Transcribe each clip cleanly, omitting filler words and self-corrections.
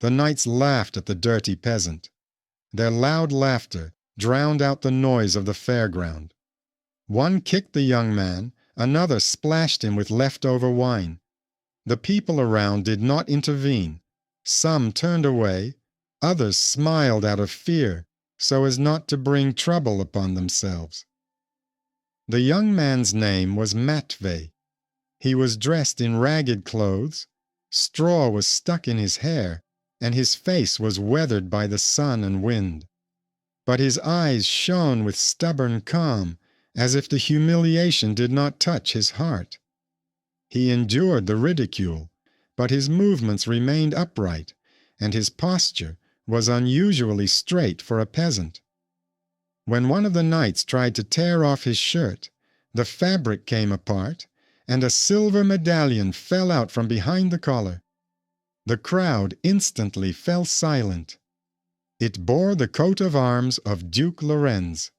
The knights laughed at the dirty peasant. Their loud laughter drowned out the noise of the fairground. One kicked the young man, another splashed him with leftover wine. The people around did not intervene. Some turned away, others smiled out of fear, so as not to bring trouble upon themselves. The young man's name was Matvey. He was dressed in ragged clothes, straw was stuck in his hair, and his face was weathered by the sun and wind. But his eyes shone with stubborn calm, as if the humiliation did not touch his heart. He endured the ridicule, but his movements remained upright, and his posture was unusually straight for a peasant. When one of the knights tried to tear off his shirt, the fabric came apart, and a silver medallion fell out from behind the collar. The crowd instantly fell silent. It bore the coat of arms of Duke Lorenz.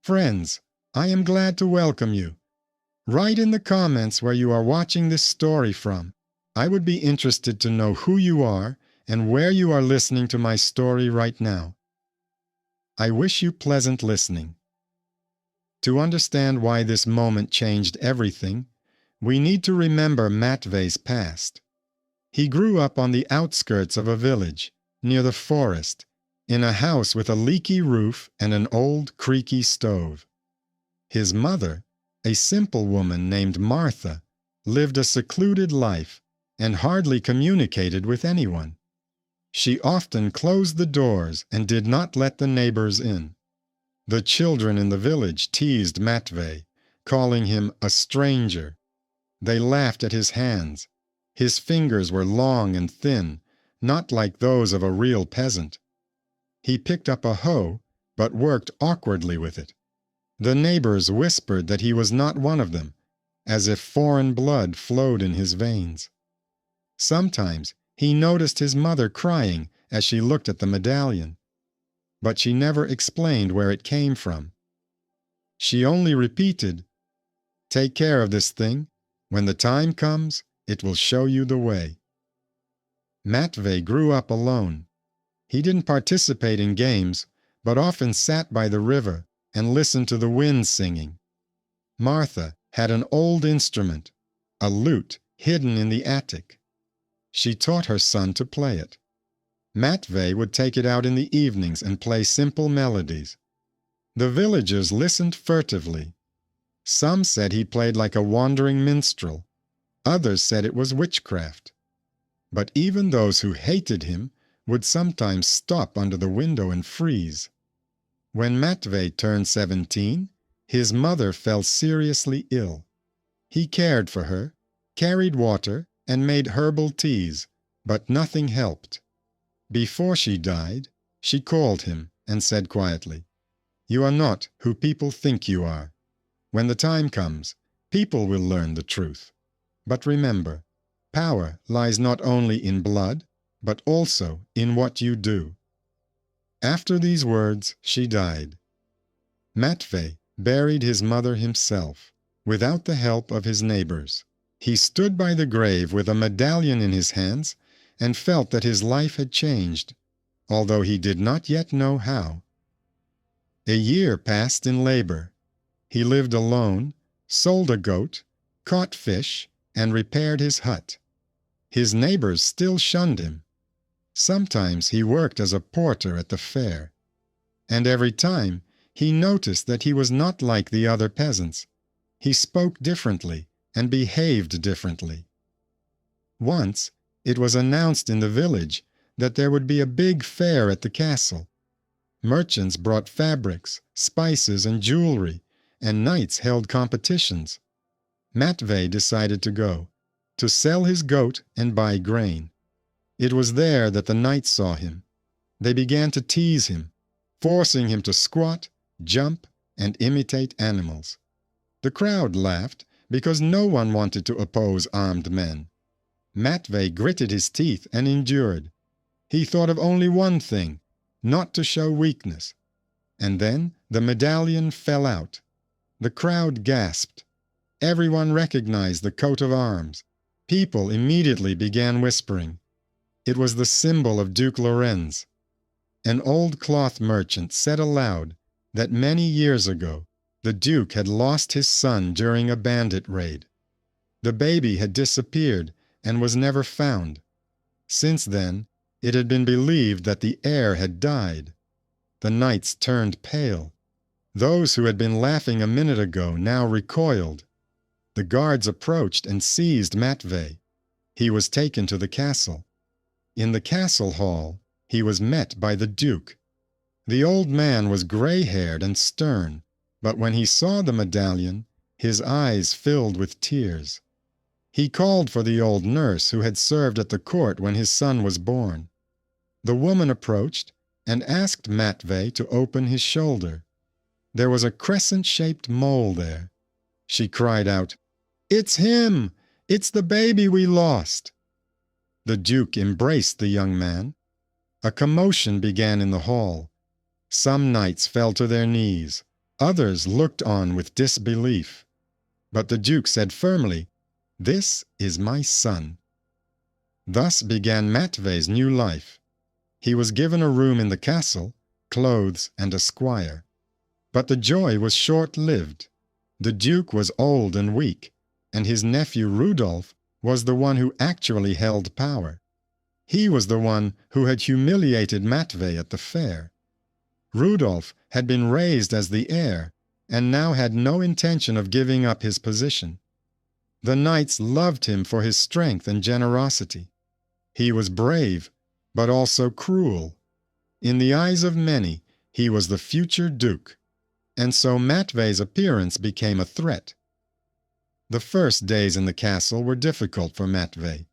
Friends, I am glad to welcome you. Write in the comments where you are watching this story from. I would be interested to know who you are and where you are listening to my story right now. I wish you pleasant listening. To understand why this moment changed everything, we need to remember Matvey's past. He grew up on the outskirts of a village, near the forest, in a house with a leaky roof and an old creaky stove. His mother, a simple woman named Martha, lived a secluded life and hardly communicated with anyone. She often closed the doors and did not let the neighbors in. The children in the village teased Matvey, calling him a stranger. They laughed at his hands. His fingers were long and thin, not like those of a real peasant. He picked up a hoe, but worked awkwardly with it. The neighbors whispered that he was not one of them, as if foreign blood flowed in his veins. Sometimes he noticed his mother crying as she looked at the medallion, but she never explained where it came from. She only repeated, "Take care of this thing. When the time comes, it will show you the way." Matvey grew up alone. He didn't participate in games, but often sat by the river and listened to the wind singing. Martha had an old instrument, a lute hidden in the attic. She taught her son to play it. Matvey would take it out in the evenings and play simple melodies. The villagers listened furtively. Some said he played like a wandering minstrel. Others said it was witchcraft. But even those who hated him would sometimes stop under the window and freeze. When Matvey turned 17, his mother fell seriously ill. He cared for her, carried water, and made herbal teas, but nothing helped. Before she died, she called him and said quietly, "You are not who people think you are. When the time comes, people will learn the truth. But remember, power lies not only in blood, but also in what you do." After these words, she died. Matvey buried his mother himself, without the help of his neighbors. He stood by the grave with a medallion in his hands and felt that his life had changed, although he did not yet know how. A year passed in labor. He lived alone, sold a goat, caught fish, and repaired his hut. His neighbors still shunned him. Sometimes he worked as a porter at the fair, and every time he noticed that he was not like the other peasants. He spoke differently and behaved differently. Once it was announced in the village that there would be a big fair at the castle. Merchants brought fabrics, spices, and jewelry, and knights held competitions. Matvey decided to go, to sell his goat and buy grain. It was there that the knights saw him. They began to tease him, forcing him to squat, jump, and imitate animals. The crowd laughed because no one wanted to oppose armed men. Matvey gritted his teeth and endured. He thought of only one thing, not to show weakness. And then the medallion fell out. The crowd gasped. Everyone recognized the coat of arms. People immediately began whispering, It was the symbol of Duke Lorenz. An old cloth merchant said aloud that many years ago the Duke had lost his son during a bandit raid. The baby had disappeared and was never found. Since then, it had been believed that the heir had died. The knights turned pale. Those who had been laughing a minute ago now recoiled. The guards approached and seized Matvey. He was taken to the castle. In the castle hall, he was met by the Duke. The old man was gray-haired and stern, but when he saw the medallion, his eyes filled with tears. He called for the old nurse who had served at the court when his son was born. The woman approached and asked Matvey to open his shoulder. There was a crescent-shaped mole there. She cried out, "It's him! It's the baby we lost!" The Duke embraced the young man. A commotion began in the hall. Some knights fell to their knees. Others looked on with disbelief. But the Duke said firmly, "This is my son." Thus began Matvey's new life. He was given a room in the castle, clothes, and a squire. But the joy was short-lived. The Duke was old and weak, and his nephew Rudolph was the one who actually held power. He was the one who had humiliated Matvey at the fair. Rudolph had been raised as the heir, and now had no intention of giving up his position. The knights loved him for his strength and generosity. He was brave, but also cruel. In the eyes of many, he was the future Duke, and so Matvey's appearance became a threat. The first days in the castle were difficult for Matvey.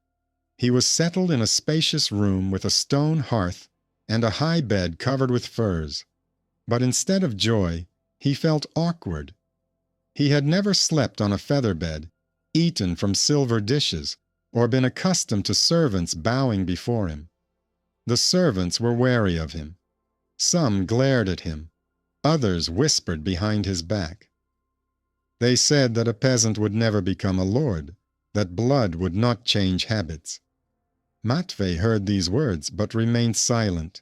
He was settled in a spacious room with a stone hearth and a high bed covered with furs. But instead of joy, he felt awkward. He had never slept on a feather bed, eaten from silver dishes, or been accustomed to servants bowing before him. The servants were wary of him. Some glared at him. Others whispered behind his back. They said that a peasant would never become a lord, that blood would not change habits. Matvey heard these words, but remained silent.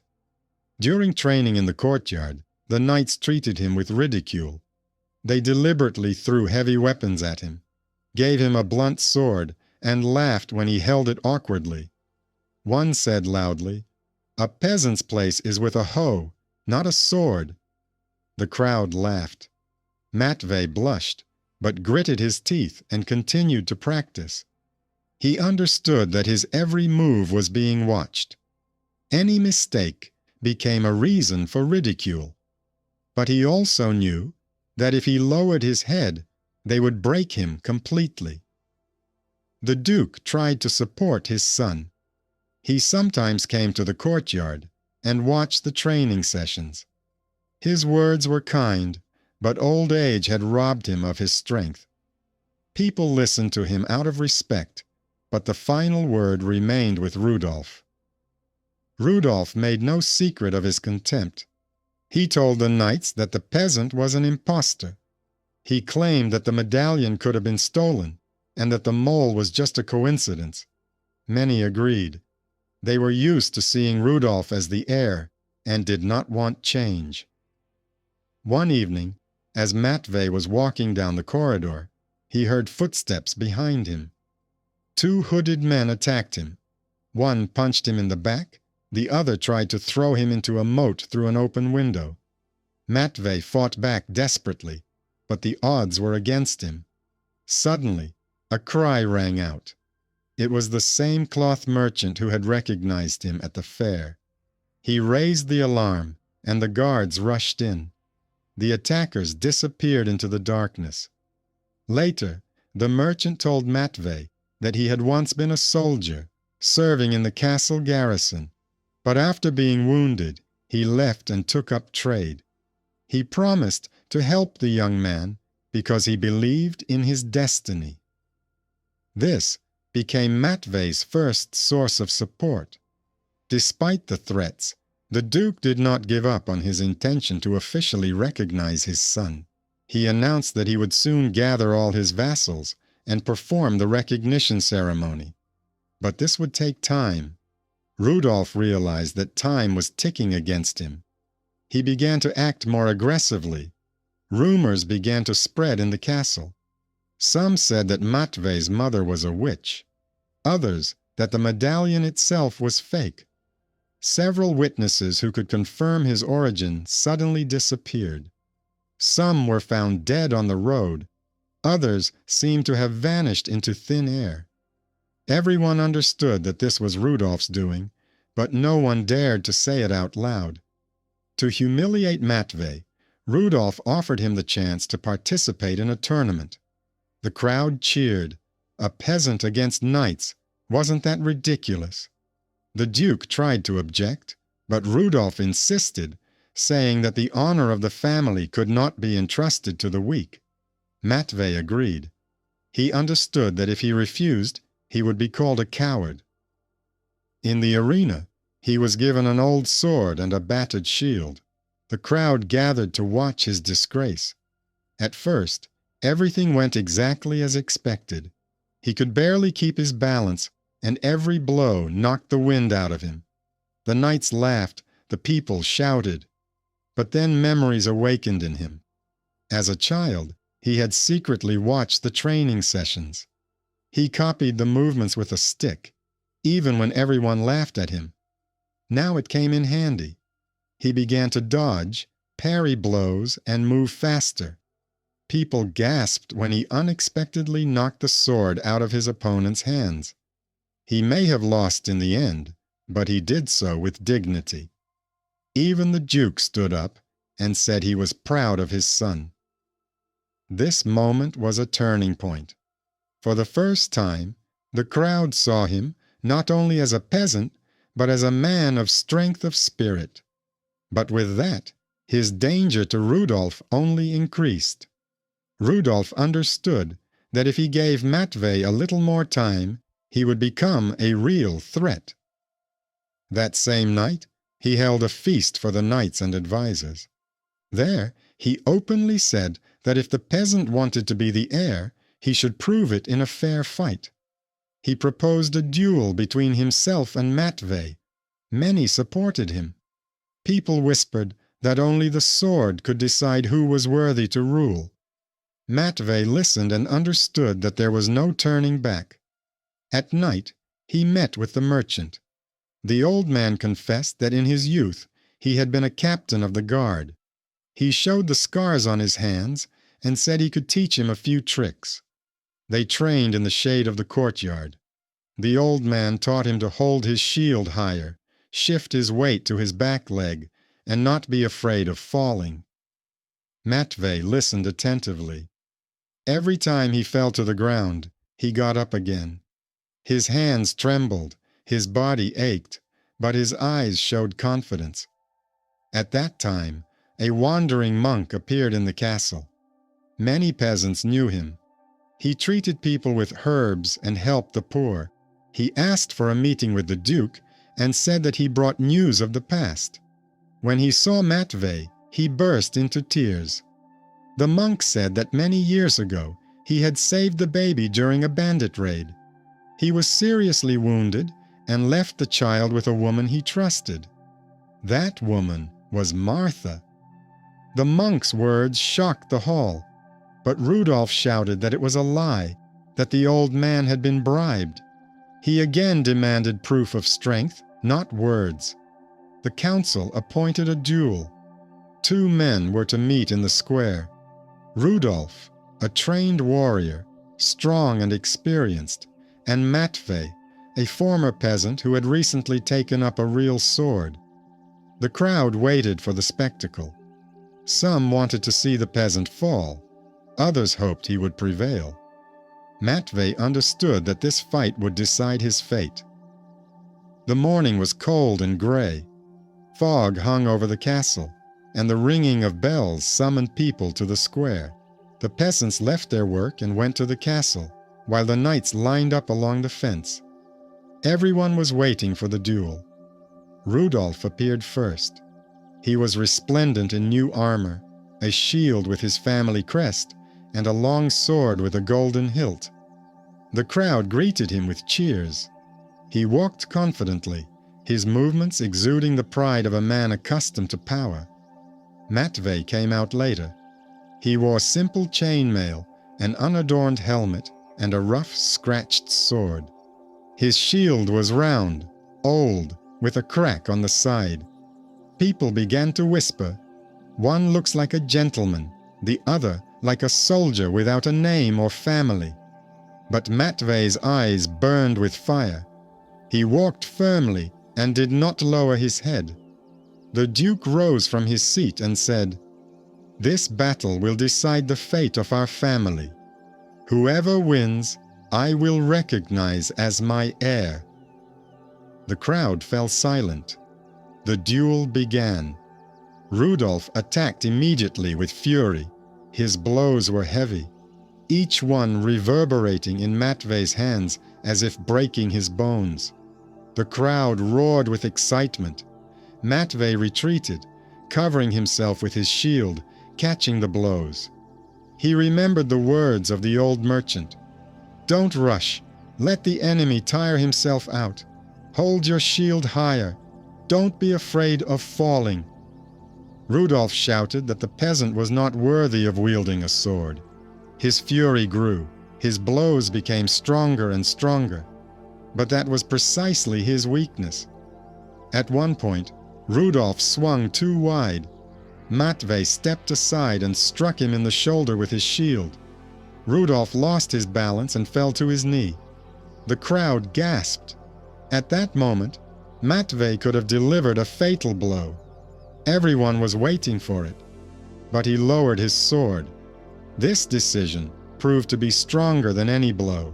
During training in the courtyard, the knights treated him with ridicule. They deliberately threw heavy weapons at him, gave him a blunt sword, and laughed when he held it awkwardly. One said loudly, "A peasant's place is with a hoe, not a sword." The crowd laughed. Matvey blushed, but gritted his teeth and continued to practice. He understood that his every move was being watched. Any mistake became a reason for ridicule. But he also knew that if he lowered his head, they would break him completely. The Duke tried to support his son. He sometimes came to the courtyard and watched the training sessions. His words were kind, but old age had robbed him of his strength. People listened to him out of respect, but the final word remained with Rudolph. Rudolph made no secret of his contempt. He told the knights that the peasant was an impostor. He claimed that the medallion could have been stolen, and that the mole was just a coincidence. Many agreed. They were used to seeing Rudolph as the heir, and did not want change. One evening, as Matvey was walking down the corridor, he heard footsteps behind him. Two hooded men attacked him. One punched him in the back, the other tried to throw him into a moat through an open window. Matvey fought back desperately, but the odds were against him. Suddenly, a cry rang out. It was the same cloth merchant who had recognized him at the fair. He raised the alarm, and the guards rushed in. The attackers disappeared into the darkness. Later, the merchant told Matvey that he had once been a soldier, serving in the castle garrison, but after being wounded, he left and took up trade. He promised to help the young man because he believed in his destiny. This became Matvey's first source of support. Despite the threats, the Duke did not give up on his intention to officially recognize his son. He announced that he would soon gather all his vassals and perform the recognition ceremony. But this would take time. Rudolph realized that time was ticking against him. He began to act more aggressively. Rumors began to spread in the castle. Some said that Matvei's mother was a witch. Others that the medallion itself was fake. Several witnesses who could confirm his origin suddenly disappeared. Some were found dead on the road. Others seemed to have vanished into thin air. Everyone understood that this was Rudolph's doing, but no one dared to say it out loud. To humiliate Matvei, Rudolph offered him the chance to participate in a tournament. The crowd cheered. A peasant against knights. Wasn't that ridiculous? The Duke tried to object, but Rudolph insisted, saying that the honor of the family could not be entrusted to the weak. Matvei agreed. He understood that if he refused, he would be called a coward. In the arena, he was given an old sword and a battered shield. The crowd gathered to watch his disgrace. At first, everything went exactly as expected. He could barely keep his balance, and every blow knocked the wind out of him. The knights laughed, the people shouted. But then memories awakened in him. As a child, he had secretly watched the training sessions. He copied the movements with a stick, even when everyone laughed at him. Now it came in handy. He began to dodge, parry blows, and move faster. People gasped when he unexpectedly knocked the sword out of his opponent's hands. He may have lost in the end, but he did so with dignity. Even the Duke stood up and said he was proud of his son. This moment was a turning point. For the first time, the crowd saw him not only as a peasant, but as a man of strength of spirit. But with that, his danger to Rudolph only increased. Rudolph understood that if he gave Matvei a little more time, he would become a real threat. That same night, he held a feast for the knights and advisers. There, he openly said that if the peasant wanted to be the heir, he should prove it in a fair fight. He proposed a duel between himself and Matvei. Many supported him. People whispered that only the sword could decide who was worthy to rule. Matvei listened and understood that there was no turning back. At night, he met with the merchant. The old man confessed that in his youth he had been a captain of the guard. He showed the scars on his hands and said he could teach him a few tricks. They trained in the shade of the courtyard. The old man taught him to hold his shield higher, shift his weight to his back leg, and not be afraid of falling. Matvei listened attentively. Every time he fell to the ground, he got up again. His hands trembled, his body ached, but his eyes showed confidence. At that time, a wandering monk appeared in the castle. Many peasants knew him. He treated people with herbs and helped the poor. He asked for a meeting with the Duke and said that he brought news of the past. When he saw Matvei, he burst into tears. The monk said that many years ago he had saved the baby during a bandit raid. He was seriously wounded and left the child with a woman he trusted. That woman was Martha. The monk's words shocked the hall, but Rudolph shouted that it was a lie, that the old man had been bribed. He again demanded proof of strength, not words. The council appointed a duel. 2 men were to meet in the square. Rudolph, a trained warrior, strong and experienced, and Matvei, a former peasant who had recently taken up a real sword. The crowd waited for the spectacle. Some wanted to see the peasant fall. Others hoped he would prevail. Matvei understood that this fight would decide his fate. The morning was cold and gray. Fog hung over the castle, and the ringing of bells summoned people to the square. The peasants left their work and went to the castle, while the knights lined up along the fence. Everyone was waiting for the duel. Rudolph appeared first. He was resplendent in new armor, a shield with his family crest, and a long sword with a golden hilt. The crowd greeted him with cheers. He walked confidently, his movements exuding the pride of a man accustomed to power. Matvey came out later. He wore simple chainmail, an unadorned helmet, and a rough, scratched sword. His shield was round, old, with a crack on the side. People began to whisper, "One looks like a gentleman, the other like a soldier without a name or family." But Matvey's eyes burned with fire. He walked firmly and did not lower his head. The Duke rose from his seat and said, "This battle will decide the fate of our family. Whoever wins, I will recognize as my heir." The crowd fell silent. The duel began. Rudolf attacked immediately with fury. His blows were heavy, each one reverberating in Matvey's hands as if breaking his bones. The crowd roared with excitement. Matvey retreated, covering himself with his shield, catching the blows. He remembered the words of the old merchant. "Don't rush. Let the enemy tire himself out. Hold your shield higher. Don't be afraid of falling." Rudolf shouted that the peasant was not worthy of wielding a sword. His fury grew. His blows became stronger and stronger. But that was precisely his weakness. At one point, Rudolf swung too wide. Matvey stepped aside and struck him in the shoulder with his shield. Rudolf lost his balance and fell to his knee. The crowd gasped. At that moment, Matvey could have delivered a fatal blow. Everyone was waiting for it. But he lowered his sword. This decision proved to be stronger than any blow.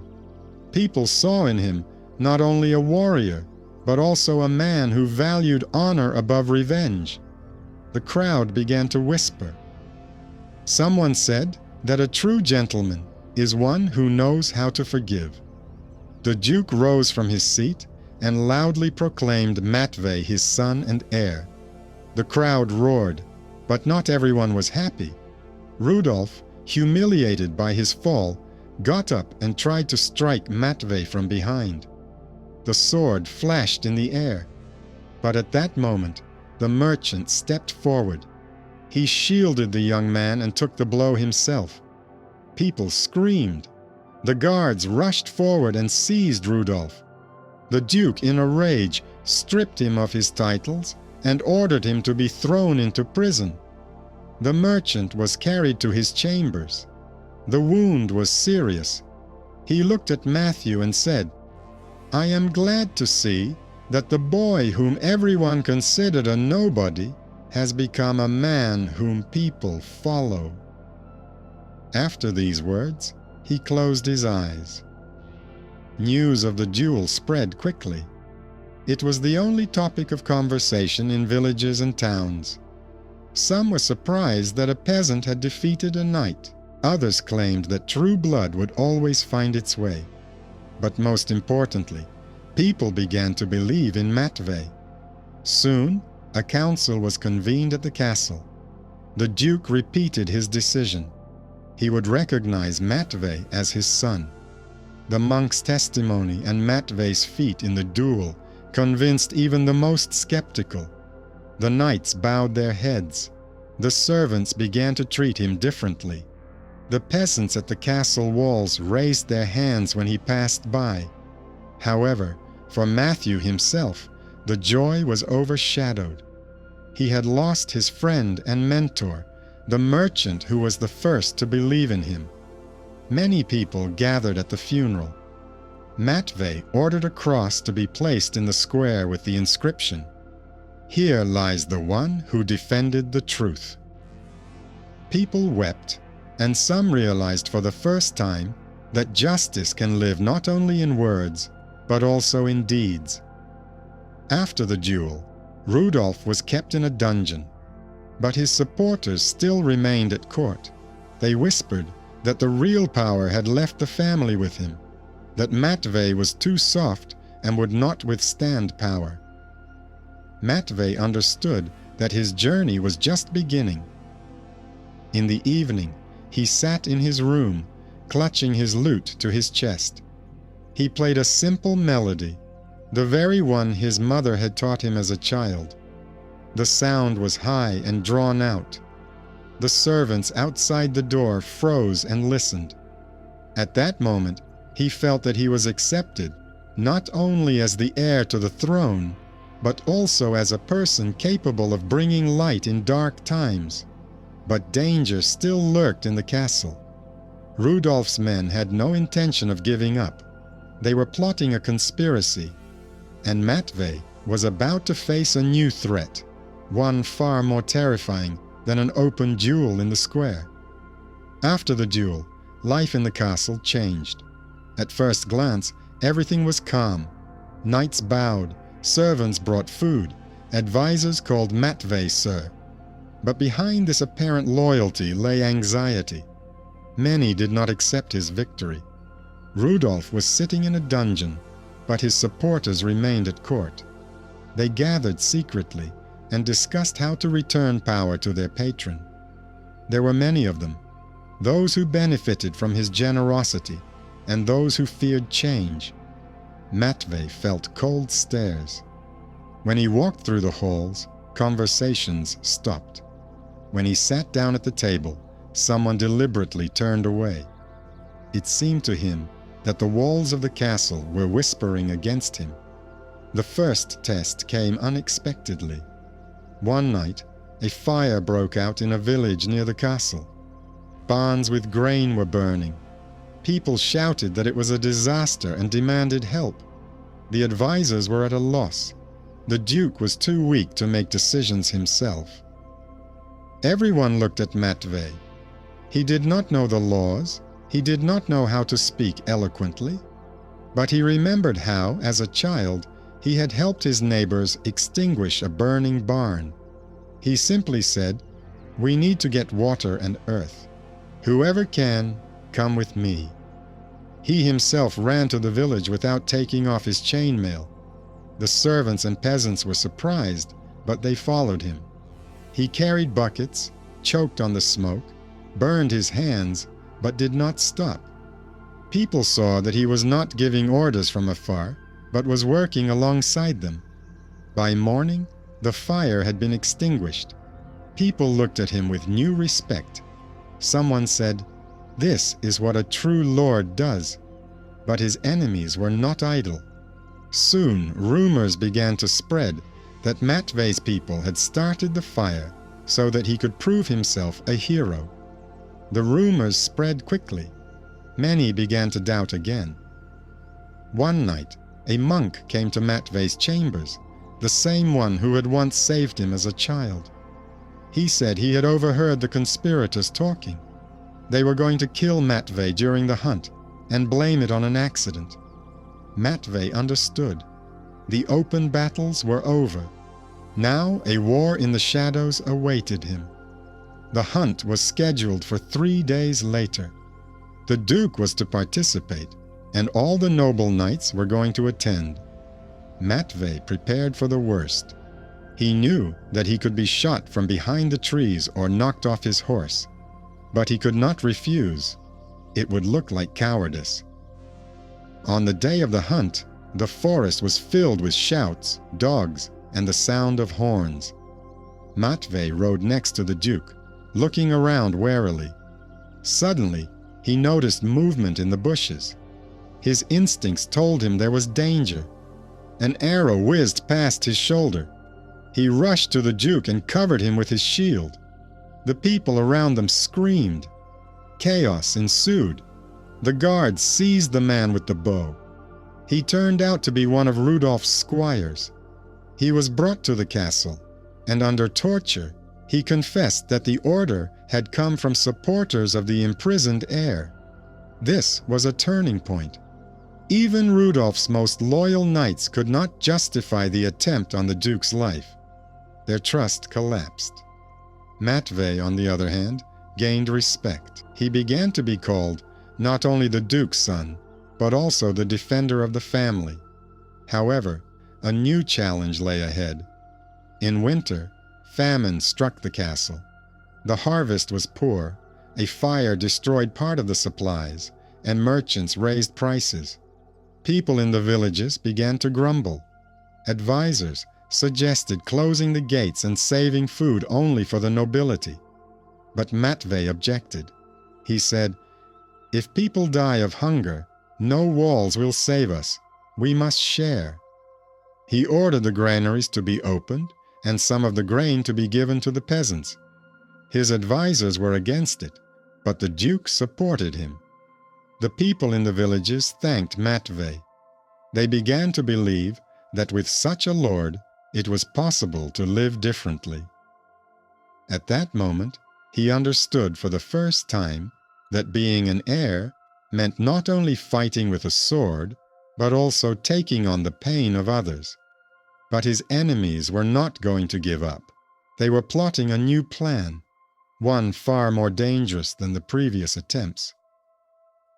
People saw in him not only a warrior, but also a man who valued honor above revenge. The crowd began to whisper. Someone said that a true gentleman is one who knows how to forgive. The Duke rose from his seat and loudly proclaimed Matvey his son and heir. The crowd roared, but not everyone was happy. Rudolf, humiliated by his fall, got up and tried to strike Matvey from behind. The sword flashed in the air, but at that moment the merchant stepped forward. He shielded the young man and took the blow himself. People screamed. The guards rushed forward and seized Rudolf. The Duke, in a rage, stripped him of his titles and ordered him to be thrown into prison. The merchant was carried to his chambers. The wound was serious. He looked at Matthew and said, "I am glad to see that the boy whom everyone considered a nobody has become a man whom people follow." After these words, he closed his eyes. News of the duel spread quickly. It was the only topic of conversation in villages and towns. Some were surprised that a peasant had defeated a knight. Others claimed that true blood would always find its way. But most importantly, people began to believe in Matvey. Soon, a council was convened at the castle. The Duke repeated his decision. He would recognize Matvey as his son. The monk's testimony and Matvey's feat in the duel convinced even the most skeptical. The knights bowed their heads. The servants began to treat him differently. The peasants at the castle walls raised their hands when he passed by. However, for Matthew himself, the joy was overshadowed. He had lost his friend and mentor, the merchant who was the first to believe in him. Many people gathered at the funeral. Matvey ordered a cross to be placed in the square with the inscription, "Here lies the one who defended the truth." People wept, and some realized for the first time that justice can live not only in words, but also in deeds. After the duel, Rudolf was kept in a dungeon, but his supporters still remained at court. They whispered that the real power had left the family with him, that Matvey was too soft and would not withstand power. Matvey understood that his journey was just beginning. In the evening, he sat in his room, clutching his lute to his chest. He played a simple melody. the very one his mother had taught him as a child. The sound was high and drawn out. The servants outside the door froze and listened. At that moment, he felt that he was accepted, not only as the heir to the throne, but also as a person capable of bringing light in dark times. But danger still lurked in the castle. Rudolph's men had no intention of giving up. They were plotting a conspiracy, and Matvey was about to face a new threat, one far more terrifying than an open duel in the square. After the duel, life in the castle changed. At first glance, everything was calm. Knights bowed, servants brought food, advisors called Matvey sir. But behind this apparent loyalty lay anxiety. Many did not accept his victory. Rudolph was sitting in a dungeon, but his supporters remained at court. They gathered secretly and discussed how to return power to their patron. There were many of them, those who benefited from his generosity and those who feared change. Matvey felt cold stares. When he walked through the halls, conversations stopped. When he sat down at the table, someone deliberately turned away. It seemed to him that the walls of the castle were whispering against him. The first test came unexpectedly. One night, a fire broke out in a village near the castle. Barns with grain were burning. People shouted that it was a disaster and demanded help. The advisors were at a loss. The Duke was too weak to make decisions himself. Everyone looked at Matvey. He did not know the laws. He did not know how to speak eloquently. But he remembered how, as a child, he had helped his neighbors extinguish a burning barn. He simply said, "We need to get water and earth. Whoever can, come with me." He himself ran to the village without taking off his chainmail. The servants and peasants were surprised, but they followed him. He carried buckets, choked on the smoke, burned his hands, but did not stop. People saw that he was not giving orders from afar, but was working alongside them. By morning, the fire had been extinguished. People looked at him with new respect. Someone said, "This is what a true lord does." But his enemies were not idle. Soon, rumors began to spread that Matvey's people had started the fire so that he could prove himself a hero. The rumors spread quickly. Many began to doubt again. One night, a monk came to Matvey's chambers, the same one who had once saved him as a child. He said he had overheard the conspirators talking. They were going to kill Matvey during the hunt and blame it on an accident. Matvey understood. The open battles were over. Now a war in the shadows awaited him. The hunt was scheduled for 3 days later. The Duke was to participate, and all the noble knights were going to attend. Matvey prepared for the worst. He knew that he could be shot from behind the trees or knocked off his horse, but he could not refuse. It would look like cowardice. On the day of the hunt, the forest was filled with shouts, dogs, and the sound of horns. Matvey rode next to the Duke, looking around warily. Suddenly, he noticed movement in the bushes. His instincts told him there was danger. An arrow whizzed past his shoulder. He rushed to the Duke and covered him with his shield. The people around them screamed. Chaos ensued. The guards seized the man with the bow. He turned out to be one of Rudolph's squires. He was brought to the castle, and under torture, he confessed that the order had come from supporters of the imprisoned heir. This was a turning point. Even Rudolph's most loyal knights could not justify the attempt on the Duke's life. Their trust collapsed. Matvey, on the other hand, gained respect. He began to be called not only the Duke's son, but also the defender of the family. However, a new challenge lay ahead. In winter, famine struck the castle. The harvest was poor, a fire destroyed part of the supplies, and merchants raised prices. People in the villages began to grumble. Advisors suggested closing the gates and saving food only for the nobility. But Matvey objected. He said, "If people die of hunger, no walls will save us. We must share." He ordered the granaries to be opened and some of the grain to be given to the peasants. His advisors were against it, but the Duke supported him. The people in the villages thanked Matvey. They began to believe that with such a lord, it was possible to live differently. At that moment, he understood for the first time that being an heir meant not only fighting with a sword, but also taking on the pain of others. But his enemies were not going to give up. They were plotting a new plan, one far more dangerous than the previous attempts.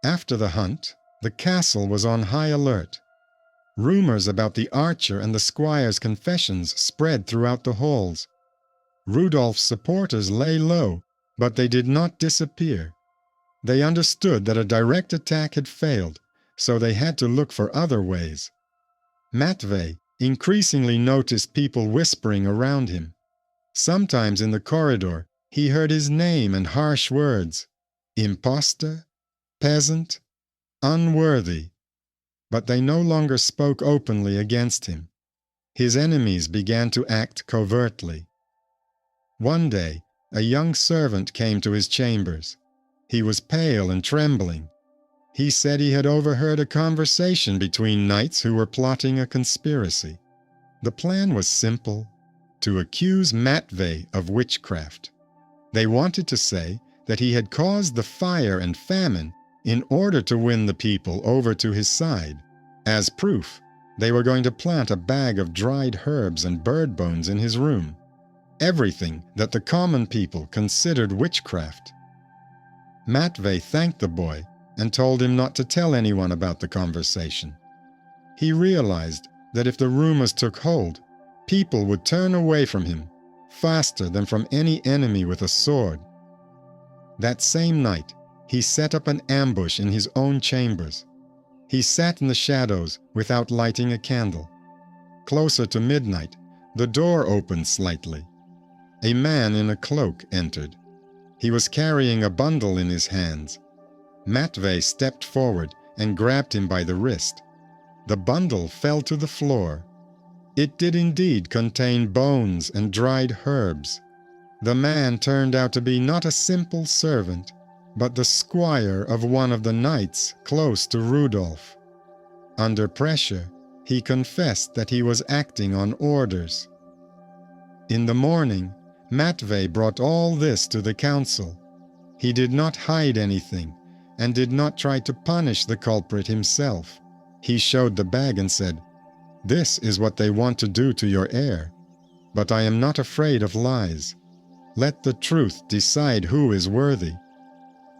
After the hunt, the castle was on high alert. Rumors about the archer and the squire's confessions spread throughout the halls. Rudolph's supporters lay low, but they did not disappear. They understood that a direct attack had failed, so they had to look for other ways. Matvey increasingly noticed people whispering around him. Sometimes in the corridor, he heard his name and harsh words: impostor, peasant, unworthy. But they no longer spoke openly against him. His enemies began to act covertly. One day, a young servant came to his chambers. He was pale and trembling. He said he had overheard a conversation between knights who were plotting a conspiracy. The plan was simple: to accuse Matvey of witchcraft. They wanted to say that he had caused the fire and famine in order to win the people over to his side. As proof, they were going to plant a bag of dried herbs and bird bones in his room. Everything that the common people considered witchcraft. Matvey thanked the boy and told him not to tell anyone about the conversation. He realized that if the rumors took hold, people would turn away from him faster than from any enemy with a sword. That same night, he set up an ambush in his own chambers. He sat in the shadows without lighting a candle. Closer to midnight, the door opened slightly. A man in a cloak entered. He was carrying a bundle in his hands. Matvey stepped forward and grabbed him by the wrist. The bundle fell to the floor. It did indeed contain bones and dried herbs. The man turned out to be not a simple servant, but the squire of one of the knights close to Rudolph. Under pressure, he confessed that he was acting on orders. In the morning, Matvey brought all this to the council. He did not hide anything and did not try to punish the culprit himself. He showed the bag and said, "This is what they want to do to your heir. But I am not afraid of lies. Let the truth decide who is worthy."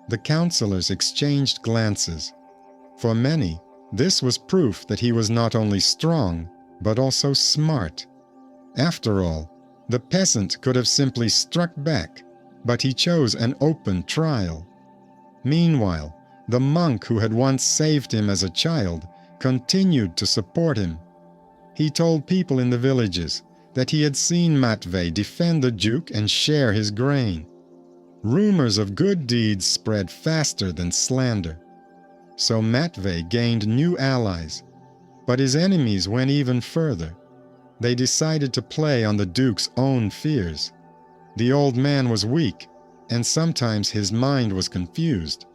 The councillors exchanged glances. For many, this was proof that he was not only strong, but also smart. After all, the peasant could have simply struck back, but he chose an open trial. Meanwhile, the monk who had once saved him as a child continued to support him. He told people in the villages that he had seen Matvey defend the Duke and share his grain. Rumors of good deeds spread faster than slander. So Matvey gained new allies, but his enemies went even further. They decided to play on the Duke's own fears. The old man was weak, and sometimes his mind was confused.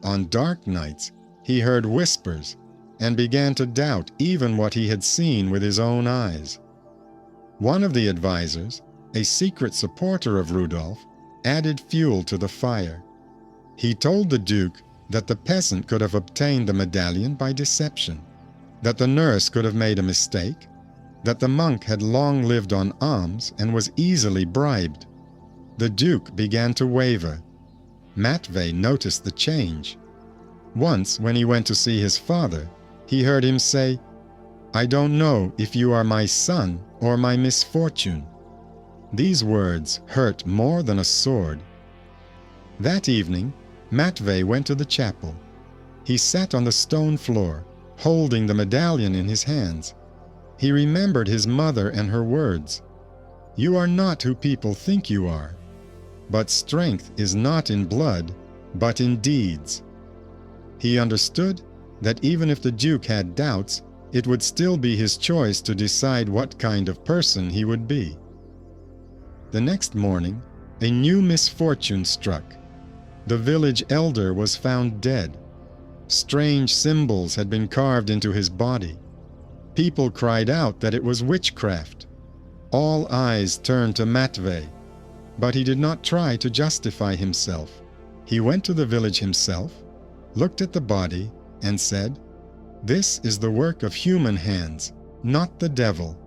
On dark nights, he heard whispers and began to doubt even what he had seen with his own eyes. One of the advisors, a secret supporter of Rudolph, added fuel to the fire. He told the Duke that the peasant could have obtained the medallion by deception, that the nurse could have made a mistake, that the monk had long lived on alms and was easily bribed. The Duke began to waver. Matvey noticed the change. Once, when he went to see his father, he heard him say, "I don't know if you are my son or my misfortune." These words hurt more than a sword. That evening, Matvey went to the chapel. He sat on the stone floor, holding the medallion in his hands. He remembered his mother and her words, "You are not who people think you are, but strength is not in blood, but in deeds." He understood that even if the Duke had doubts, it would still be his choice to decide what kind of person he would be. The next morning, a new misfortune struck. The village elder was found dead. Strange symbols had been carved into his body. People cried out that it was witchcraft. All eyes turned to Matvey, but he did not try to justify himself. He went to the village himself, looked at the body, and said, "This is the work of human hands, not the devil."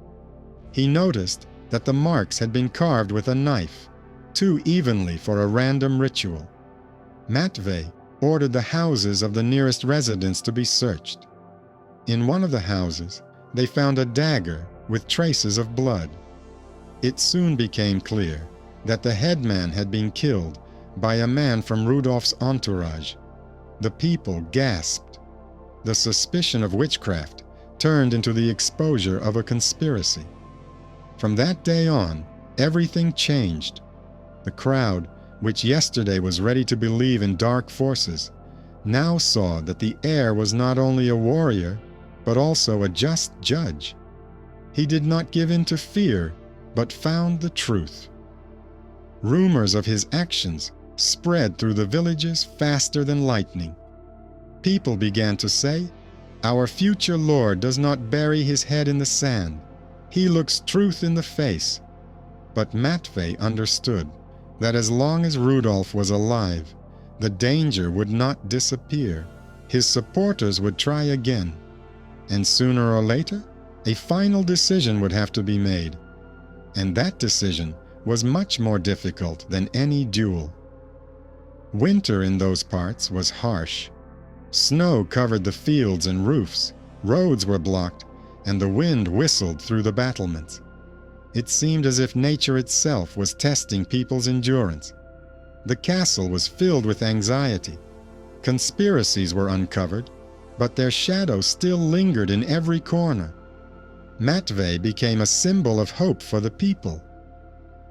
He noticed that the marks had been carved with a knife, too evenly for a random ritual. Matvey ordered the houses of the nearest residents to be searched. In one of the houses, they found a dagger with traces of blood. It soon became clear that the headman had been killed by a man from Rudolph's entourage. The people gasped. The suspicion of witchcraft turned into the exposure of a conspiracy. From that day on, everything changed. The crowd, which yesterday was ready to believe in dark forces, now saw that the heir was not only a warrior, but also a just judge. He did not give in to fear, but found the truth. Rumors of his actions spread through the villages faster than lightning. People began to say, "Our future lord does not bury his head in the sand. He looks truth in the face." But Matvey understood that as long as Rudolph was alive, the danger would not disappear. His supporters would try again, and sooner or later, a final decision would have to be made. And that decision was much more difficult than any duel. Winter in those parts was harsh. Snow covered the fields and roofs, roads were blocked, and the wind whistled through the battlements. It seemed as if nature itself was testing people's endurance. The castle was filled with anxiety. Conspiracies were uncovered, but their shadow still lingered in every corner. Matvey became a symbol of hope for the people.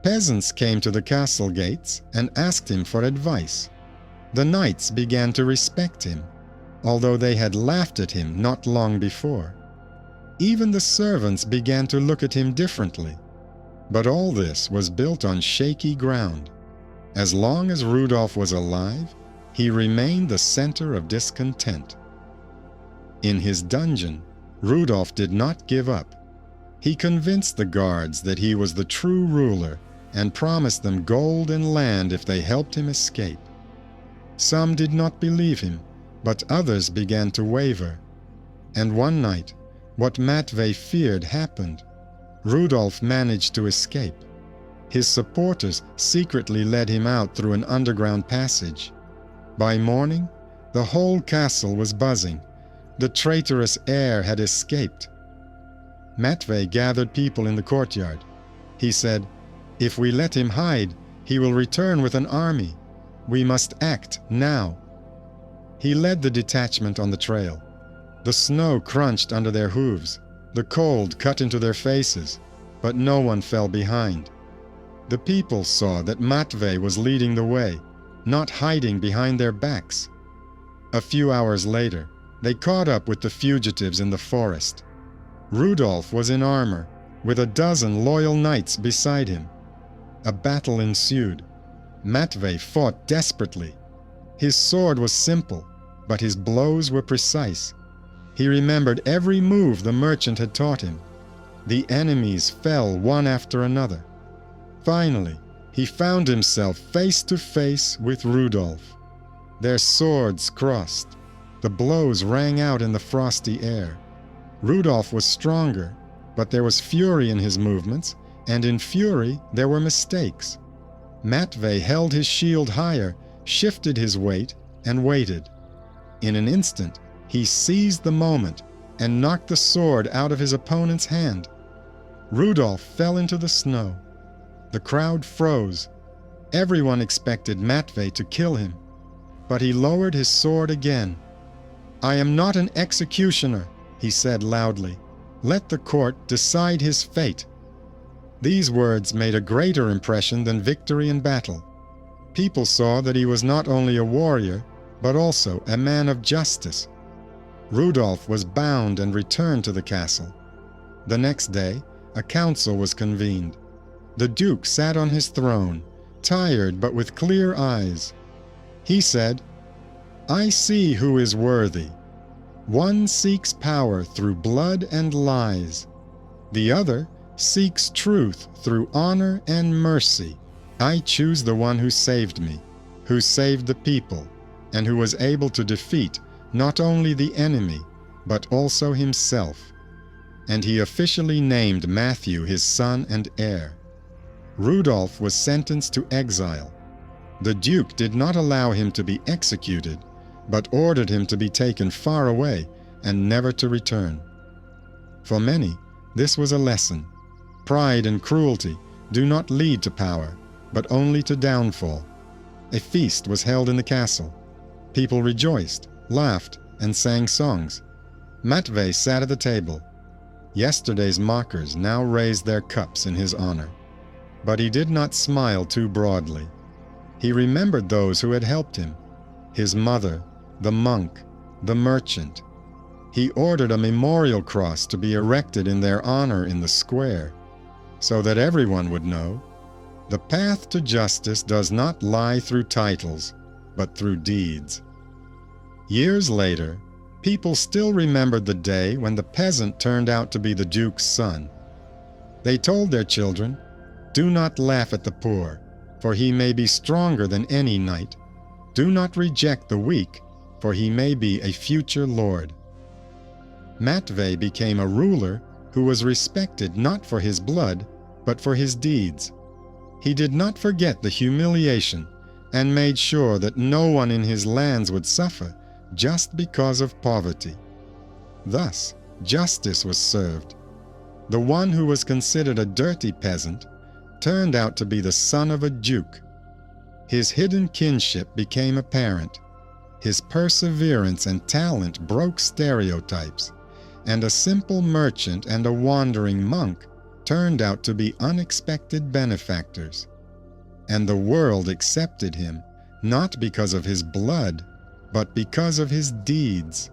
Peasants came to the castle gates and asked him for advice. The knights began to respect him, although they had laughed at him not long before. Even the servants began to look at him differently. But all this was built on shaky ground. As long as Rudolph was alive, he remained the center of discontent. In his dungeon, Rudolph did not give up. He convinced the guards that he was the true ruler and promised them gold and land if they helped him escape. Some did not believe him, but others began to waver. And one night, what Matvey feared happened. Rudolph managed to escape. His supporters secretly led him out through an underground passage. By morning, the whole castle was buzzing. The traitorous heir had escaped. Matvey gathered people in the courtyard. He said, "If we let him hide, he will return with an army. We must act now." He led the detachment on the trail. The snow crunched under their hooves. The cold cut into their faces, but no one fell behind. The people saw that Matvey was leading the way, not hiding behind their backs. A few hours later, they caught up with the fugitives in the forest. Rudolph was in armor, with a dozen loyal knights beside him. A battle ensued. Matvey fought desperately. His sword was simple, but his blows were precise. He remembered every move the merchant had taught him. The enemies fell one after another. Finally, he found himself face to face with Rudolph. Their swords crossed. The blows rang out in the frosty air. Rudolph was stronger, but there was fury in his movements, and in fury there were mistakes. Matvey held his shield higher, shifted his weight, and waited. In an instant, he seized the moment and knocked the sword out of his opponent's hand. Rudolph fell into the snow. The crowd froze. Everyone expected Matvey to kill him, but he lowered his sword again. "I am not an executioner," he said loudly. "Let the court decide his fate." These words made a greater impression than victory in battle. People saw that he was not only a warrior, but also a man of justice. Rudolph was bound and returned to the castle. The next day, a council was convened. The Duke sat on his throne, tired but with clear eyes. He said, "I see who is worthy. One seeks power through blood and lies. The other seeks truth through honor and mercy. I choose the one who saved me, who saved the people, and who was able to defeat not only the enemy, but also himself." And he officially named Matthew his son and heir. Rudolph was sentenced to exile. The Duke did not allow him to be executed, but ordered him to be taken far away and never to return. For many, this was a lesson. Pride and cruelty do not lead to power, but only to downfall. A feast was held in the castle. People rejoiced, laughed, and sang songs. Matvei sat at the table. Yesterday's mockers now raised their cups in his honor. But he did not smile too broadly. He remembered those who had helped him: his mother, the monk, the merchant. He ordered a memorial cross to be erected in their honor in the square, so that everyone would know the path to justice does not lie through titles, but through deeds. Years later, people still remembered the day when the peasant turned out to be the Duke's son. They told their children, "Do not laugh at the poor, for he may be stronger than any knight. Do not reject the weak, for he may be a future lord." Matvei became a ruler who was respected not for his blood, but for his deeds. He did not forget the humiliation and made sure that no one in his lands would suffer just because of poverty. Thus, justice was served. The one who was considered a dirty peasant turned out to be the son of a duke. His hidden kinship became apparent. His perseverance and talent broke stereotypes, and a simple merchant and a wandering monk turned out to be unexpected benefactors. And the world accepted him, not because of his blood, but because of his deeds.